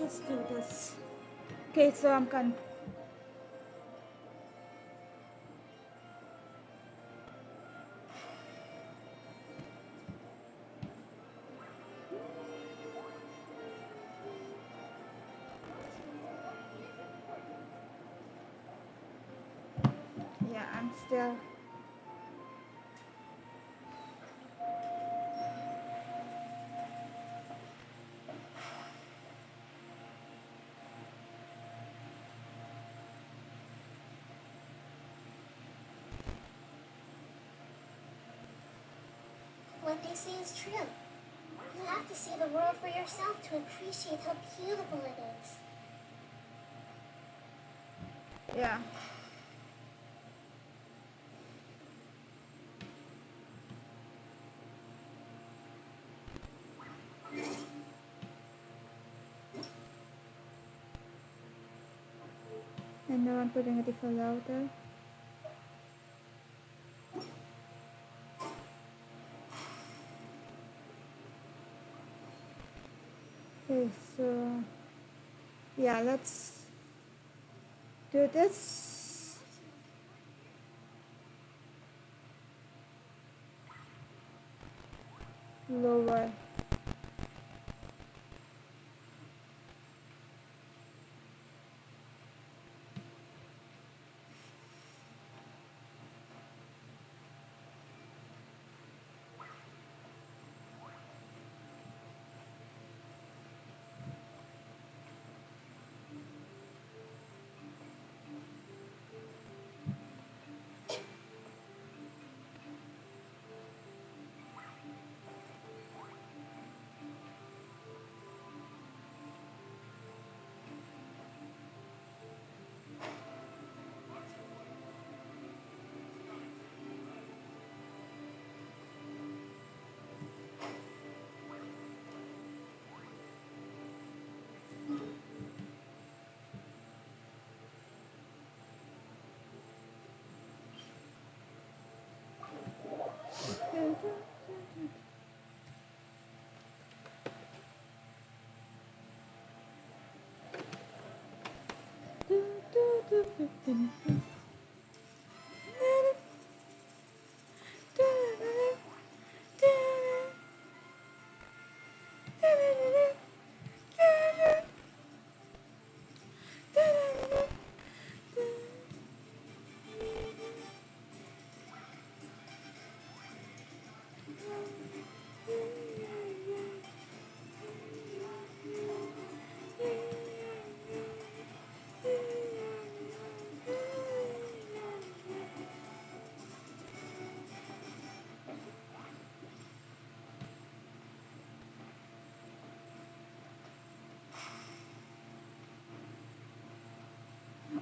let's just do this. Okay, so I'm gonna. Yeah, I'm still. What they say is true. You have to see the world for yourself to appreciate how beautiful it is. Yeah. And now I'm putting it a little louder. Okay, so yeah, let's do this. Lower.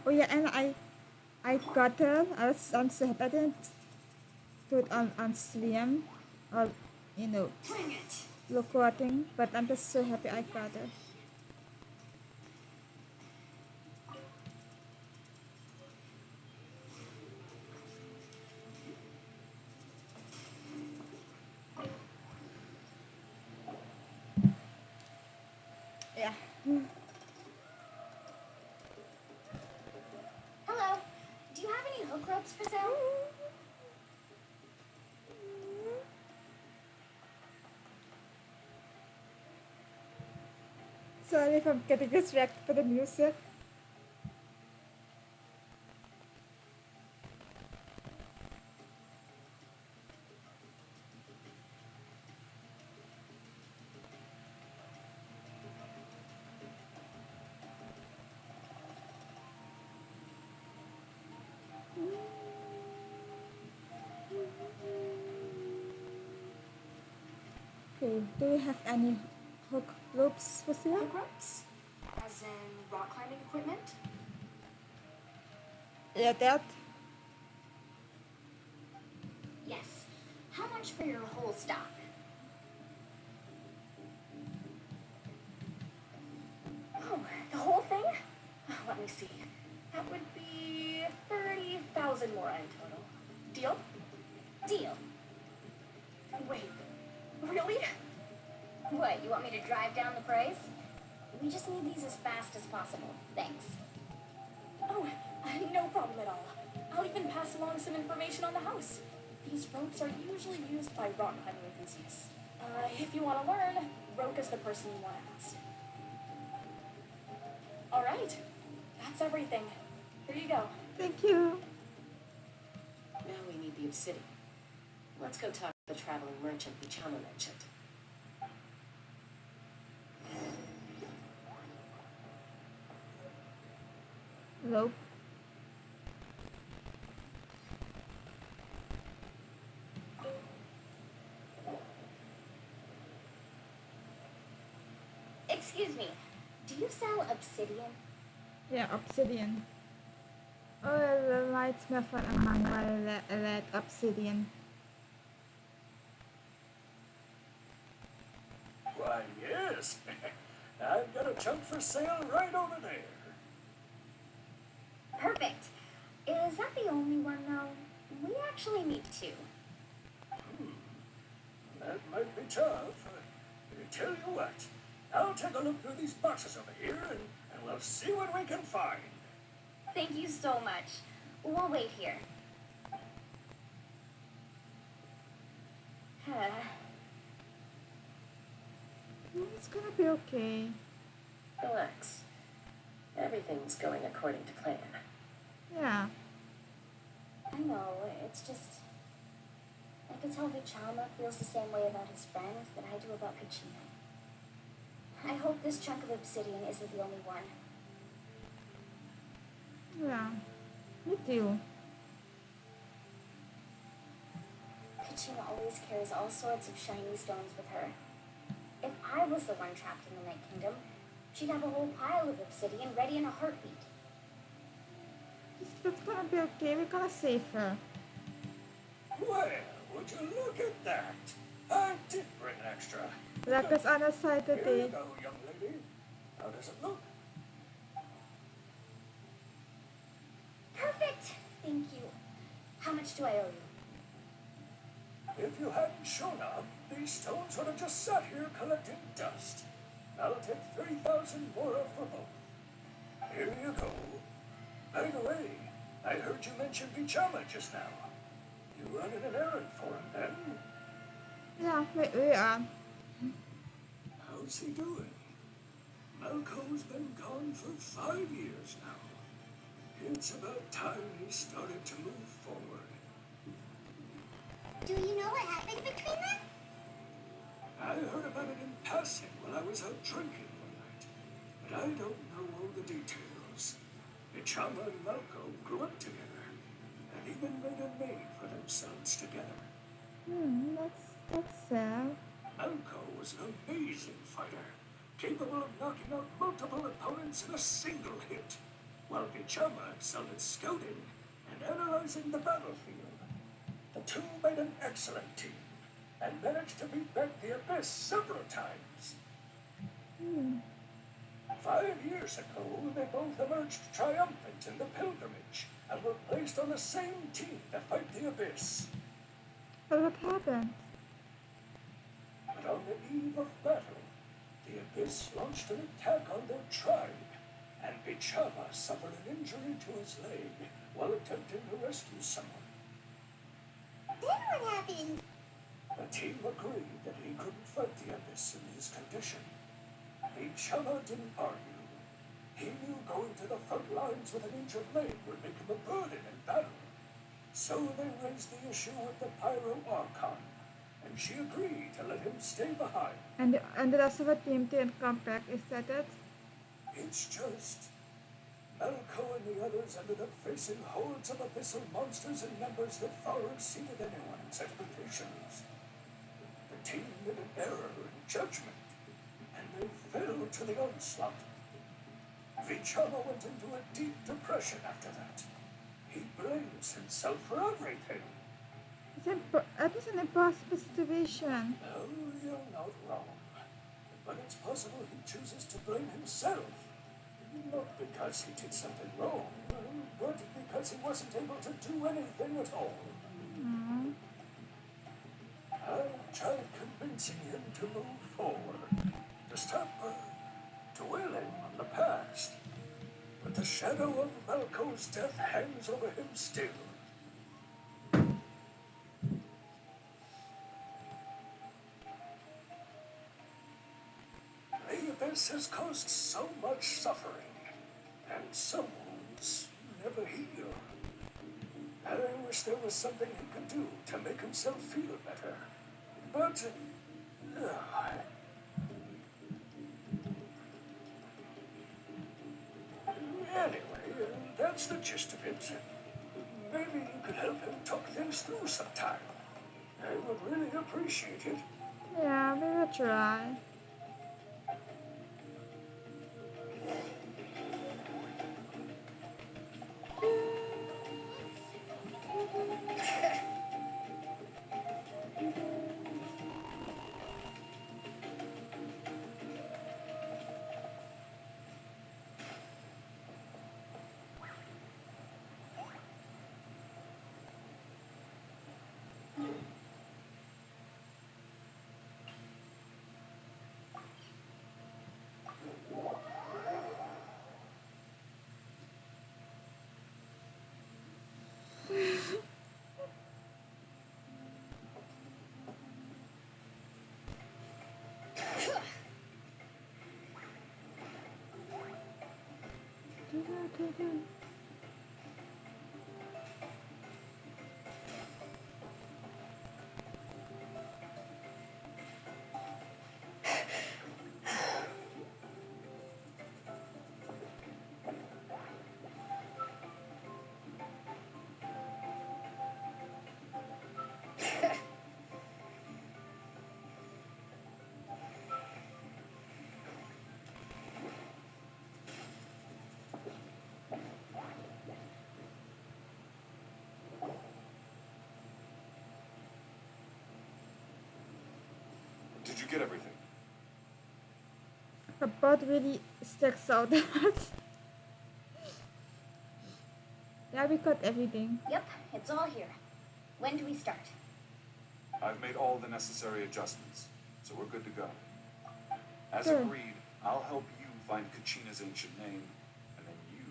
Oh yeah, and I got her. I'm so happy I didn't do it on stream or you know recording, but I'm just so happy I got her. Yeah. Hello. Do you have any hook ropes for sale? Sorry if I'm getting distracted by the music. Okay, do you have any hook ropes for sale? Hook ropes? As in rock climbing equipment? Yeah, that. Yes. How much for your whole stock? Oh, the whole thing? Let me see. That would be 30,000 more in total. Deal? Deal. Wait, really? What, you want me to drive down the price? We just need these as fast as possible. Thanks. Oh, no problem at all. I'll even pass along some information on the house. These ropes are usually used by rock climbing enthusiasts. If you want to learn, Roke is the person you want to ask. All right, that's everything. Here you go. Thank you. Now we need the obsidian. Let's go talk to the traveling merchant Bichama mentioned. Rope. Excuse me, do you sell obsidian? Yeah, obsidian. Oh, the light method among red obsidian. Why, yes. I've got a chunk for sale right over there. Perfect. Is that the only one, though? We actually need two. That might be tough. Tell you what, I'll take a look through these boxes over here and we'll see what we can find. Thank you so much. We'll wait here. It's gonna be okay. Relax. Everything's going according to plan. Yeah. I know, it's just... I can tell Vichama feels the same way about his friend that I do about Kachina. I hope this chunk of obsidian isn't the only one. Yeah. Me too. Kachina always carries all sorts of shiny stones with her. If I was the one trapped in the Night Kingdom, she'd have a whole pile of obsidian ready in a heartbeat. It's gonna be okay. We're gonna save her. Well, would you look at that? I did bring an extra. Luck is on our side Here you today. go, young lady. How does it look? Perfect! Thank you. How much do I owe you? If you hadn't shown up, these stones would have just sat here collecting dust. I'll take 3,000 more for both. Here you go. By the way, I heard you mention Bichama just now. You running an errand for him then? Yeah, we are. How's he doing? Malco's been gone for 5 years now. It's about time he started to move forward. Do you know what happened between them? I heard about it in passing while I was out drinking one night, but I don't know all the details. Bichama and Malco grew up together, and even made a name for themselves together. That's sad. Malco was an amazing fighter, capable of knocking out multiple opponents in a single hit, while Bichama excelled at scouting and analyzing the battlefield. The two made an excellent team, and managed to beat back the Abyss several times. 5 years ago, they both emerged triumphant in the pilgrimage, and were placed on the same team to fight the Abyss. But what happened? But on the eve of battle, the Abyss launched an attack on their tribe, and Bichama suffered an injury to his leg while attempting to rescue someone. Then what happened? The team agreed that he couldn't fight the Abyss in his condition. Bichama didn't argue. He knew going to the front lines with an injured leg would make him a burden in battle. So they raised the issue with the Pyro Archon, and she agreed to let him stay behind. And the rest of the team didn't come back, is that it? It's just... Malco and the others ended up facing hordes of abyssal monsters in numbers that far exceeded anyone's expectations. The team made an error in judgment, and they fell to the onslaught. Vichama went into a deep depression after that. He blames himself for everything. It was an impossible situation. No, you're not wrong. But it's possible he chooses to blame himself. Not because he did something wrong, but because he wasn't able to do anything at all. I tried convincing him to move forward, to dwelling on the past, but the shadow of Malco's death hangs over him still. The abyss has caused so much suffering, and some wounds never heal. I wish there was something he could do to make himself feel better. But, anyway, that's the gist of it. Maybe you could help him talk things through sometime. I would really appreciate it. Yeah, we will try. Did you get everything? Her butt really sticks out. Yeah, we got everything. Yep, it's all here. When do we start? I've made all the necessary adjustments, so we're good to go. As Good. agreed, I'll help you find Kachina's ancient name, and then you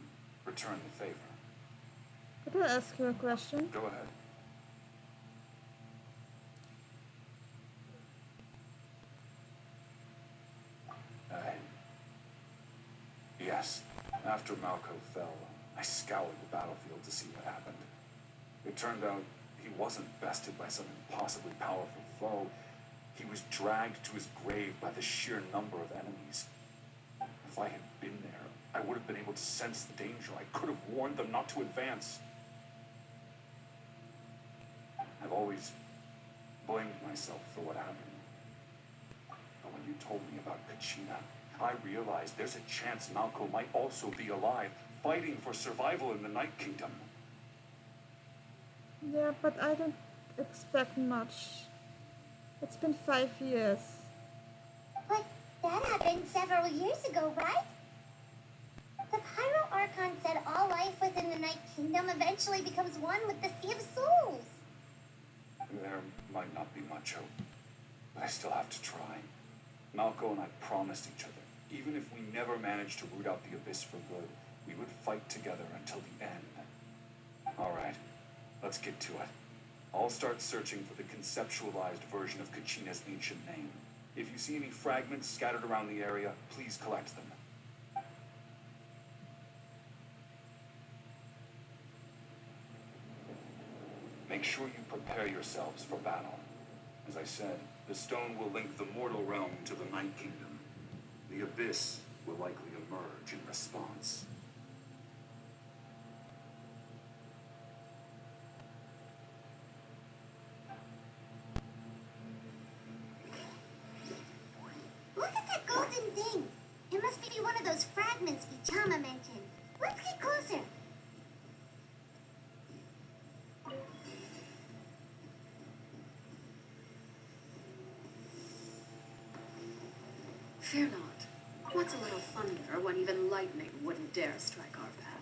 return the favor. Could I ask you a question? Go ahead. Yes, after Malco fell, I scoured the battlefield to see what happened. It turned out he wasn't bested by some impossibly powerful foe. He was dragged to his grave by the sheer number of enemies. If I had been there, I would have been able to sense the danger. I could have warned them not to advance. I've always blamed myself for what happened. But when you told me about Kachina, I realized there's a chance Malco might also be alive, fighting for survival in the Night Kingdom. Yeah, but I don't expect much. It's been 5 years. But that happened several years ago, right? The Pyro Archon said all life within the Night Kingdom eventually becomes one with the Sea of Souls. There might not be much hope, but I still have to try. Malco and I promised each other, even if we never managed to root out the Abyss for good, we would fight together until the end. All right, let's get to it. I'll start searching for the conceptualized version of Kachina's ancient name. If you see any fragments scattered around the area, please collect them. Make sure you prepare yourselves for battle. As I said, the stone will link the mortal realm to the Night Kingdom. The Abyss will likely emerge in response. Look at that golden thing. It must be one of those fragments Vichama mentioned. Let's get closer. Fear not. What's a little thunder when even lightning wouldn't dare strike our path?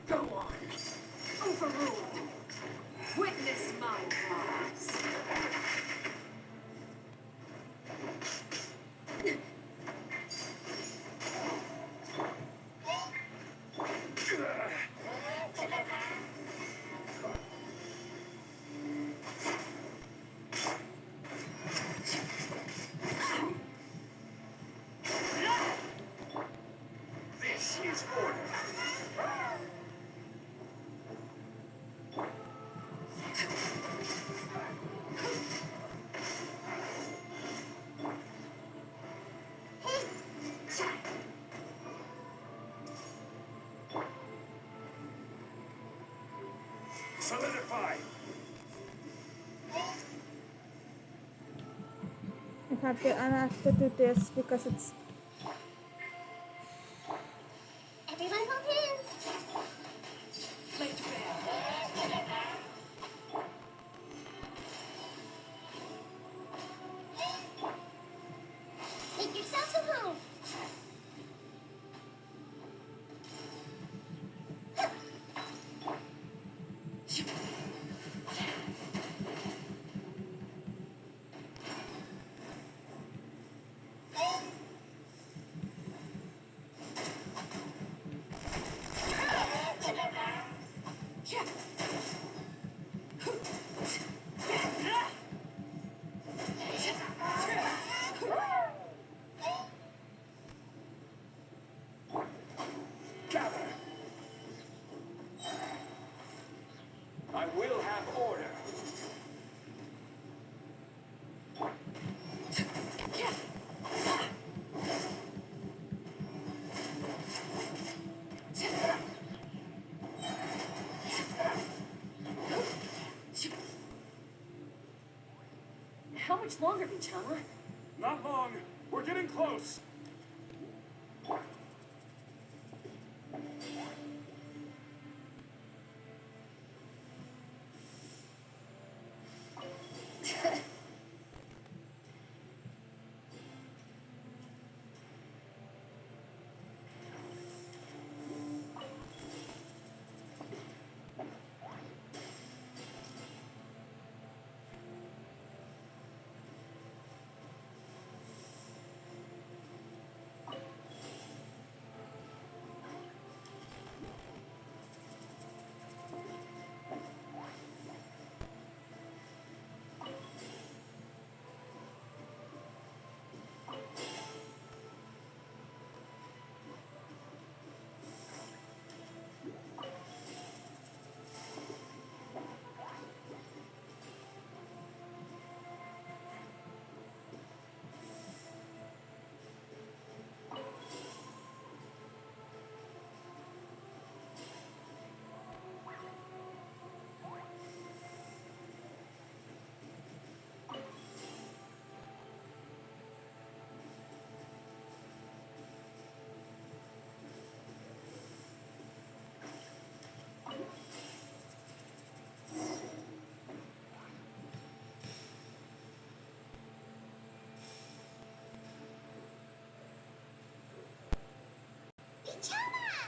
Go on. Overruled. Witness my rise. This is order. Solidify. I have to do this because it's Everyone hold hands. Lay to bed. Make yourselves at home. Gather. I will have order. How much longer, Vichama? Not long. We're getting close. Chama!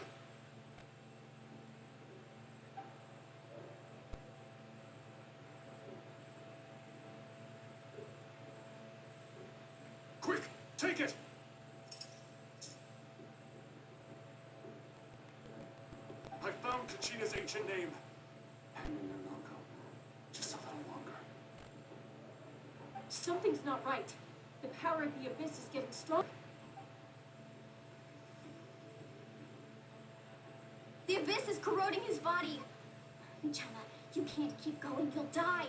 Quick, take it! I found Kachina's ancient name. Hang in there, Malco. Just a little longer. Something's not right. The power of the abyss is getting stronger. The abyss is corroding his body. Chama, you can't keep going. You'll die.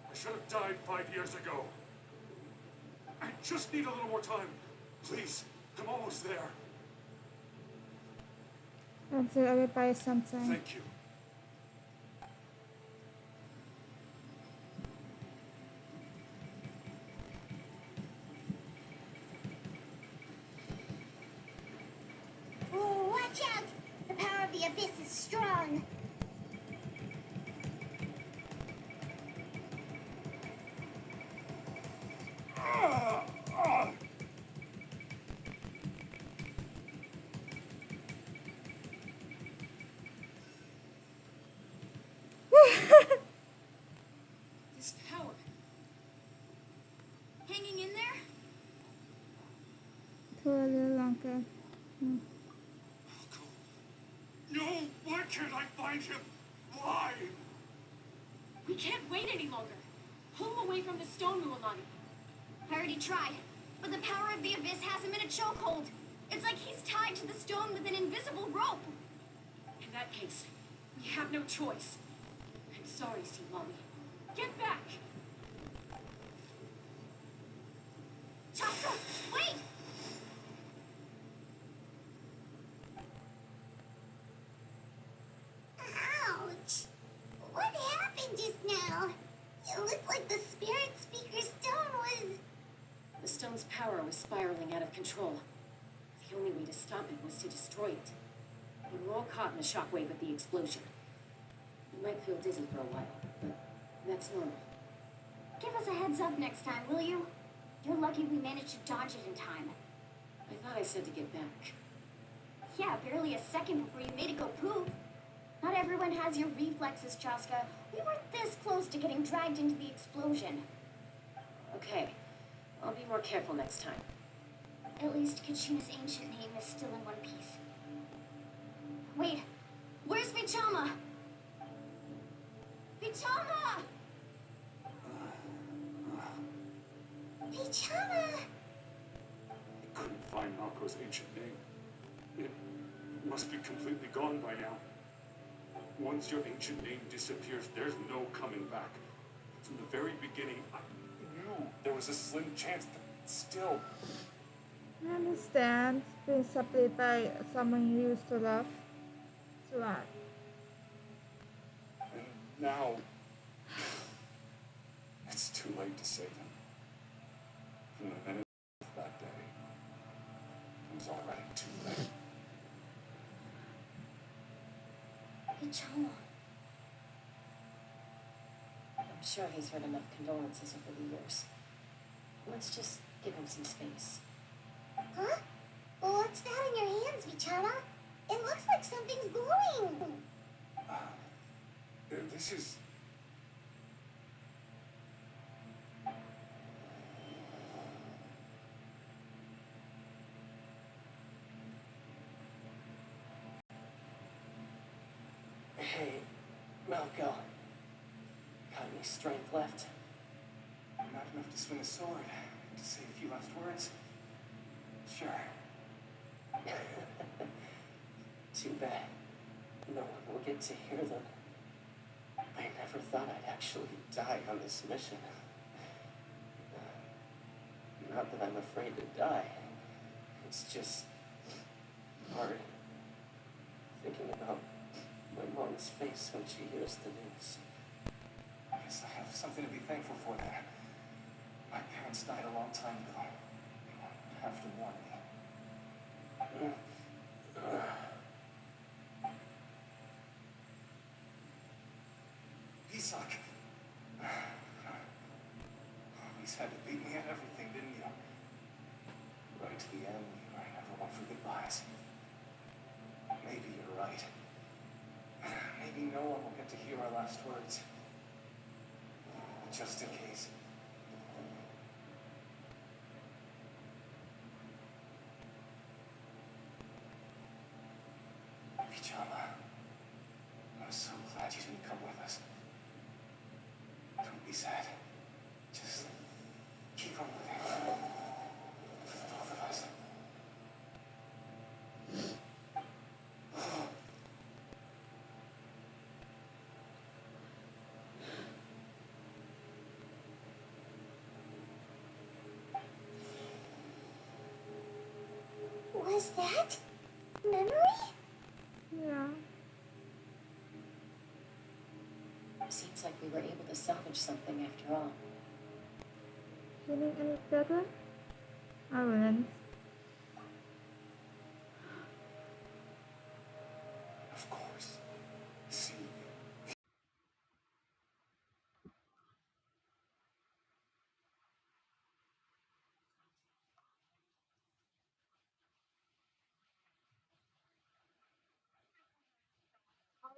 I should have died 5 years ago. I just need a little more time. Please, I'm almost there. I will buy something. Thank you. Oh, watch out! The power of the abyss is strong. hanging in there? Totally longer. Hmm. No, why can't I find him? Why? We can't wait any longer. Pull him away from the stone, Mualani. I already tried, but the power of the abyss has him in a chokehold. It's like he's tied to the stone with an invisible rope. In that case, we have no choice. I'm sorry, Sea Molly. Get back! Chasca, wait! Ouch! What happened just now? It looked like the spirit speaker stone was... The stone's power was spiraling out of control. The only way to stop it was to destroy it. We were all caught in the shockwave of the explosion. You might feel dizzy for a while, but that's normal. Give us a heads up next time, will you? You're lucky we managed to dodge it in time. I thought I said to get back. Yeah, barely a second before you made it go poof. Not everyone has your reflexes, Chaska. We were this close to getting dragged into the explosion. Okay, I'll be more careful next time. At least Kachina's ancient name is still in one piece. Wait, where's Vichama? Vichama! Pichama! I couldn't find Malco's ancient name. It must be completely gone by now. Once your ancient name disappears, there's no coming back. From the very beginning, I knew there was a slim chance, but still. I understand being separated by someone you used to love. It's a lot. And now, it's too late to save him. From the minute of that day, it was already too late. Vichama. I'm sure he's heard enough condolences over the years. Let's just give him some space. Huh? Well, what's that in your hands, Vichama? It looks like something's glowing. This is... Hey, Malco. Got any strength left? Not enough to swing a sword. To say a few last words. Sure. Too bad. No one will get to hear them. I never thought I'd actually die on this mission. Not that I'm afraid to die. It's just hard thinking about my mom's face when she hears the news. I guess I have something to be thankful for there. My parents died a long time ago. You won't have to warn me. Isak. Always had to beat me at everything, didn't you? Right to the end, you were never one for goodbyes. Maybe you're right. Maybe no one will get to hear our last words. But just in case. Vichama, I'm so glad you didn't come with us. Don't be sad. Just keep on living. For the both of us. Was that memory? Yeah. Seems like we were able to salvage something after all. Feeling any better? I wouldn't. Of course. See,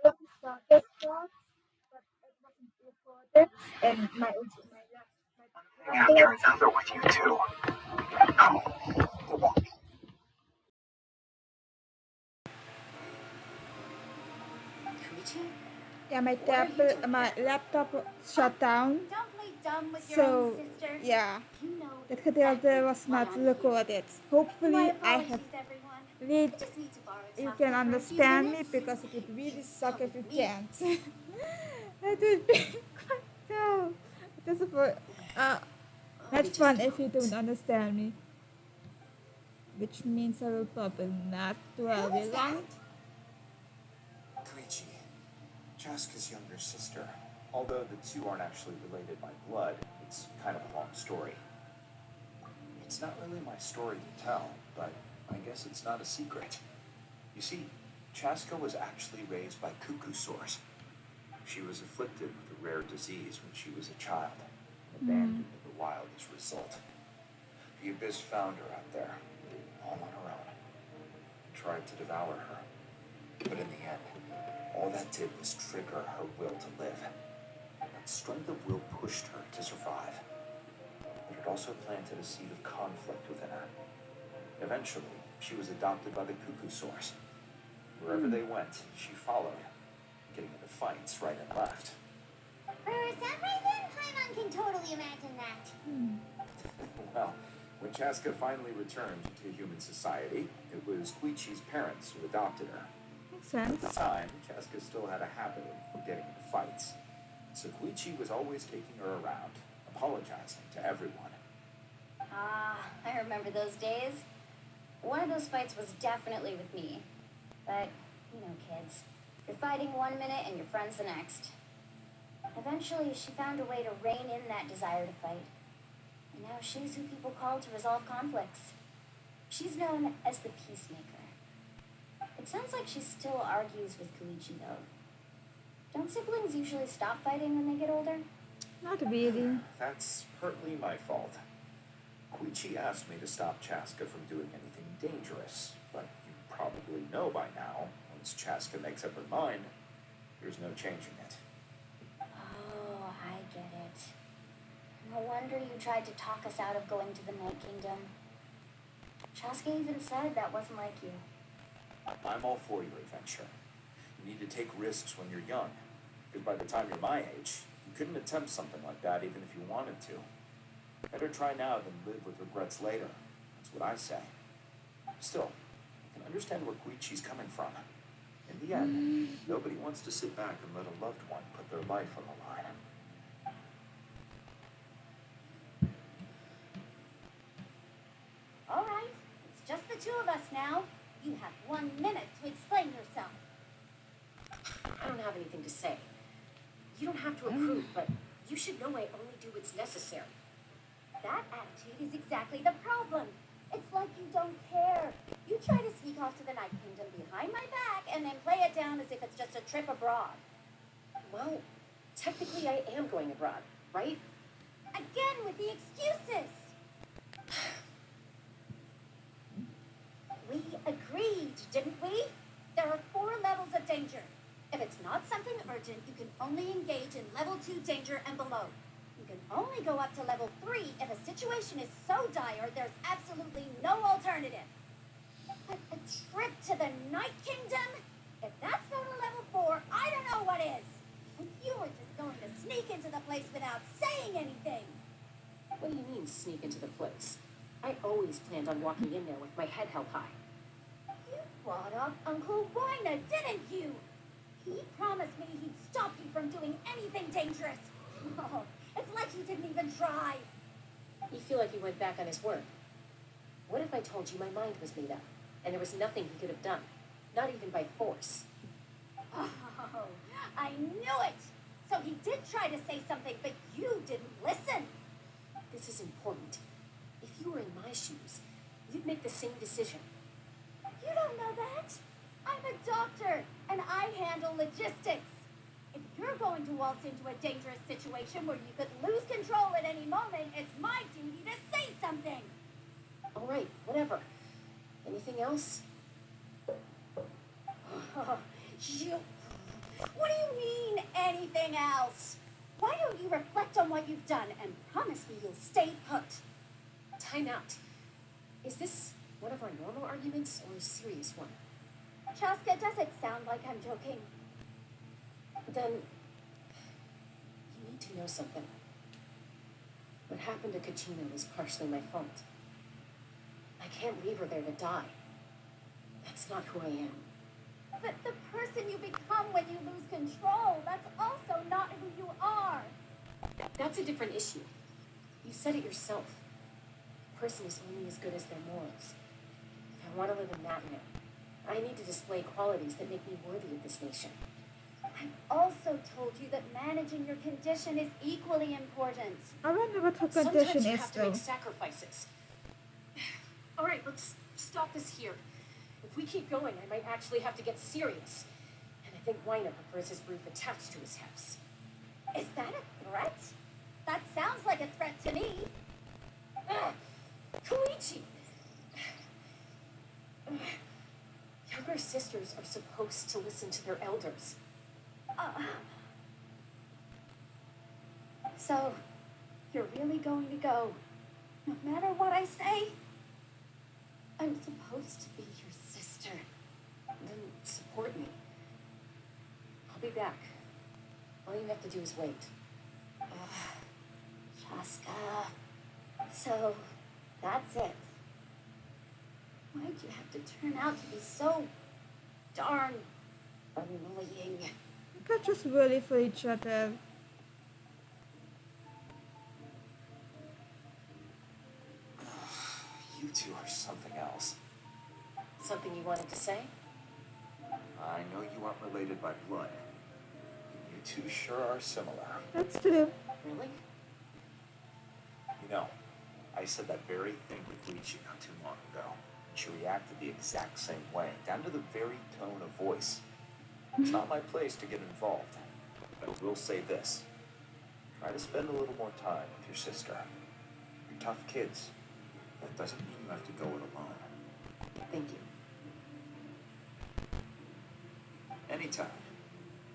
I saw this part, but it wasn't recorded, and my last my But another with you two. Go back. Koichi? yeah, my What are you doing my here? laptop shut down. Don't play dumb with your own So sister. yeah, You know the exactly there was why not I'm here. recorded. My Hopefully, I apologies, have everyone. read. I just need to borrow You Chasca can for a few understand me minutes. because it would really suck Come if you with me. can't. It would be quite dull. It is for I'll be not just fun a if you moment. don't understand me, which means I will probably not dwell Who is that? long. Koichi, Chasca's younger sister. Although the two aren't actually related by blood, it's kind of a long story. It's not really my story to tell, but I guess it's not a secret. You see, Chasca was actually raised by cuckoo sores. She was afflicted with a rare disease when she was a child, and abandoned in the wild as a result. The Abyss found her out there, all on her own, and tried to devour her. But in the end, all that did was trigger her will to live. That strength of will pushed her to survive. But it also planted a seed of conflict within her. Eventually, she was adopted by the cuckoo source. Wherever they went, she followed, getting into fights right and left. For some reason, Paimon can totally imagine that. Well, when Chasca finally returned to human society, it was Koichi's parents who adopted her. Makes At sense. the time, Chasca still had a habit of getting into fights, so Koichi was always taking her around, apologizing to everyone. Ah, I remember those days. One of those fights was definitely with me. But, you know, kids. You're fighting one minute and your friend's the next. Eventually, she found a way to rein in that desire to fight. And now she's who people call to resolve conflicts. She's known as the peacemaker. It sounds like she still argues with Koichi, though. Don't siblings usually stop fighting when they get older? Not really. That's partly my fault. Koichi asked me to stop Chasca from doing anything dangerous, but you probably know by now, once Chasca makes up her mind, there's no changing it. Oh, I get it. No wonder you tried to talk us out of going to the Night Kingdom. Chasca even said that wasn't like you. I'm all for your adventure. You need to take risks when you're young, because by the time you're my age, you couldn't attempt something like that even if you wanted to. Better try now than live with regrets later. That's what I say. Still, I can understand where Koichi's coming from. In the end, nobody wants to sit back and let a loved one put their life on the line. All right, it's just the two of us now. You have 1 minute to explain yourself. I don't have anything to say. You don't have to approve, but you should know I only do what's necessary. That attitude is exactly the problem. It's like you don't care. You try to sneak off to the Night Kingdom behind my back and then play it down as if it's just a trip abroad. Well, technically I am going abroad, right? Again with the excuses. We agreed, didn't we? There are 4 levels of danger. If it's not something urgent, you can only engage in level 2 danger and below. You can only go up to level 3 if a situation is so dire there's absolutely no alternative. But a trip to the Night Kingdom? If that's not a level 4, I don't know what is. And you were just going to sneak into the place without saying anything. What do you mean, sneak into the place? I always planned on walking in there with my head held high. You brought up Uncle Weiner, didn't you? He promised me he'd stop you from doing anything dangerous. Oh, it's like he didn't even try. You feel like he went back on his word. What if I told you my mind was made up, and there was nothing he could have done? Not even by force. Oh, I knew it. So he did try to say something, but you didn't listen. This is important. If you were in my shoes, you'd make the same decision. You don't know that. I'm a doctor, and I handle logistics. If you're going to waltz into a dangerous situation where you could lose control at any moment, it's my duty to say something. All right, whatever. Anything else? Oh, you... What do you mean, anything else? Why don't you reflect on what you've done and promise me you'll stay put? Time out. Is this one of our normal arguments or a serious one? Chasca, does it sound like I'm joking? Then you need to know something. What happened to Kachina was partially my fault. I can't leave her there to die. That's not who I am. But the person you become when you lose control, that's also not who you are. That's a different issue. You said it yourself. A person is only as good as their morals. If I want to live in that manner, I need to display qualities that make me worthy of this nation. I've also told you that managing your condition is equally important. I wonder what her Sometimes condition you is have to though. make sacrifices. All right, let's stop this here. If we keep going, I might actually have to get serious. And I think Weiner prefers his roof attached to his house. Is that a threat? That sounds like a threat to me. Koichi! Younger sisters are supposed to listen to their elders. So, you're really going to go, no matter what I say? I'm supposed to be your sister. Then support me. I'll be back. All you have to do is wait. Chasca. So, that's it. Why'd you have to turn out to be so darn annoying? You guys just really for each other. You two are something else. Something you wanted to say? I know you aren't related by blood. But you two sure are similar. That's true. Really? You know, I said that very thing with Koichi not too long ago. She reacted the exact same way, down to the very tone of voice. It's not my place to get involved, but I will say this. Try to spend a little more time with your sister. You're tough kids. That doesn't mean you have to go it alone. Thank you. Anytime.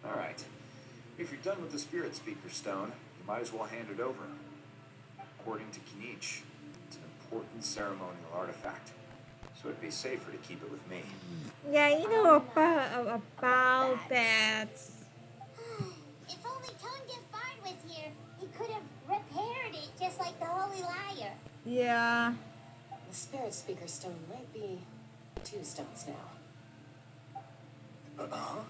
All right. If you're done with the Spirit Speaker Stone, you might as well hand it over. According to Kinich, it's an important ceremonial artifact, so it'd be safer to keep it with me. Yeah, you know about that. If only Tonegif Bard was here, he could have repaired it just like the Holy Liar. Yeah. The Spirit Speaker Stone might be 2 stones now. Uh-huh.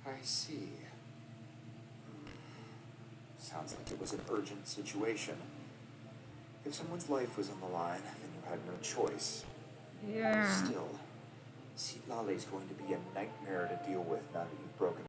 I see. Sounds like it was an urgent situation. If someone's life was on the line, then you had no choice. Yeah. Still, Seat Lale is going to be a nightmare to deal with now that you've broken